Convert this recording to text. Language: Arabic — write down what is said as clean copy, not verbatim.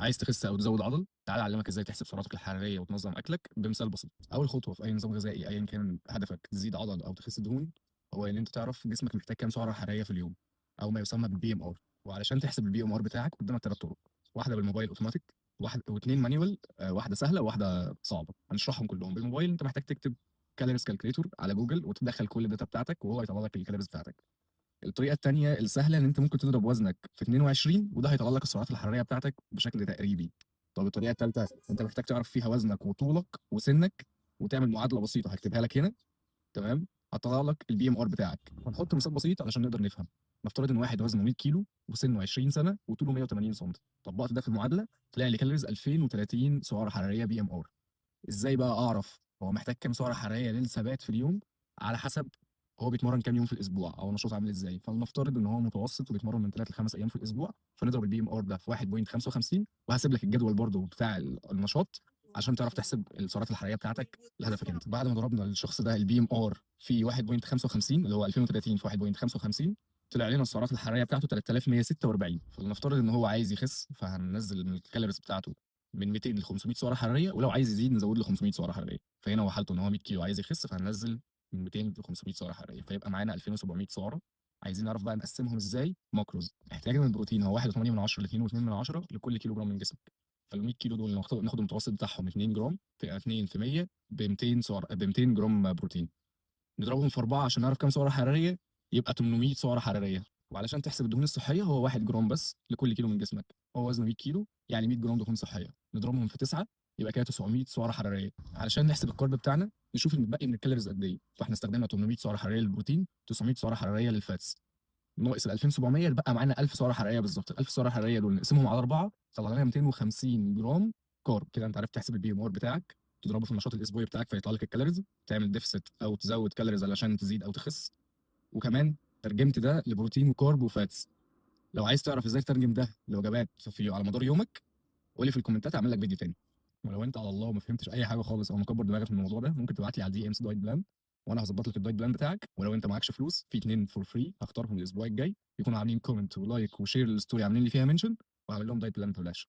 عايز تخس او تزود عضل؟ تعالى اعلمك ازاي تحسب سعراتك الحراريه وتنظم اكلك بمثال بسيط. اول خطوه في اي نظام غذائي ايا كان هدفك تزيد عضل او تخس دهون، هو ان انت تعرف جسمك محتاج كام سعره حراريه في اليوم، او ما يسمى بالبي ام ار. وعلشان تحسب البي ام ار بتاعك قدامك ثلاث طرق: واحده بالموبايل اوتوماتيك، واحد واثنين مانيوال، واحده سهله وواحده صعبه. هنشرحهم كلهم. بالموبايل انت محتاج تكتب كالوريز كالكوليتور على جوجل وتدخل كل الداتا بتاعتك وهو يطلع لك الكالوريز بتاعتك. الطريقه الثانيه السهله ان انت ممكن تضرب وزنك في 22 وده هيطلع لك السعرات الحراريه بتاعتك بشكل تقريبي. طب الطريقه الثالثه انت محتاج تعرف فيها وزنك وطولك وسنك وتعمل معادله بسيطه هكتبها لك هنا. تمام. هتطلع لك البي ام ار بتاعك. هنحط مثال بسيط علشان نقدر نفهم. نفترض ان واحد وزنه 100 كيلو وسنه 20 سنه وطوله 180 سم. طبقت ده في المعادله طلع لي كالوريز 2030 سعره حراريه بي ام ار. ازاي بقى اعرف هو محتاج كام سعره حراريه للثبات في اليوم؟ على حسب هو بيتمرن كام يوم في الاسبوع او نشاطه عامل ازاي. فلنفترض ان هو متوسط وبيتمرن من 3 ل 5 ايام في الاسبوع، فنضرب البي ام ار ده في 1.55. وهسيب لك الجدول برضو بتاع النشاط عشان تعرف تحسب السعرات الحراريه بتاعتك لهدفك انت. بعد ما ضربنا للشخص ده البي ام ار في 1.55 اللي هو 2030 في 1.55، طلع لنا السعرات الحراريه بتاعته 3146. فلنفترض ان هو عايز يخس فهننزل من الكالوريز بتاعته من 200 ل 500 سعره حراريه، ولو عايز يزيد نزود له 500 سعره حراريه. فهنا هو حالته ان هو 100 كيلو عايز يخس فهننزل من 200 ل 500 سعره حراريه فيبقى معانا 2700 سعره. عايزين نعرف بقى نقسمهم ازاي. ماكروز احتياجنا من البروتين هو 1.8 من 10 ل 2.2 من 10 لكل كيلو جرام من جسمك. فال 100 كيلو دول ناخد المتوسط بتاعهم 2 جرام في 2 في 100 ب 200 سعر ب 200 جرام بروتين. نضربهم في 4 عشان نعرف كام سعره حراريه، يبقى 800 سعره حراريه. وعلشان تحسب الدهون الصحيه هو 1 جرام بس لكل كيلو من جسمك. هو وزنه 100 كيلو يعني 100 جرام دهون صحيه. نضربهم في 9 يبقى كده 900 سعره حراريه. علشان نحسب الكارب بتاعنا نشوف المتبقي من الكالوريز قد ايه، فاحنا استخدمنا 800 سعره حراريه للبروتين، 900 سعره حراريه للفاتس، ناقص ال 2700 يبقى معانا 1000 سعره حراريه بالظبط. ال 1000 سعره حراريه دول نقسمهم على 4 طلع لنا 250 جرام كارب. كده انت عرفت تحسب البي ام ار بتاعك، تضربه في النشاط الاسبوعي بتاعك فيطلع لك الكالوريز، تعمل ديفست او تزود كالوريز علشان تزيد او تخس. وكمان ترجمت ده لبروتين وكارب وفاتس. لو عايز تعرف ازاي تترجم ده لوجبات في على مدار يومك قول لي في الكومنتات اعمل لك فيديو تاني. ولو انت على الله وما فهمتش اي حاجه خالص او مكبر دماغك من الموضوع ده ممكن تبعت لي على دي ام سي دايت بلان وانا هظبط لك الدايت بلان بتاعك. ولو انت معكش فلوس في اتنين فور فري هختارهم الاسبوع الجاي يكونوا عاملين كومنت ولايك وشير للستوري عاملين لي فيها منشن وهعمل لهم دايت بلان ببلاش.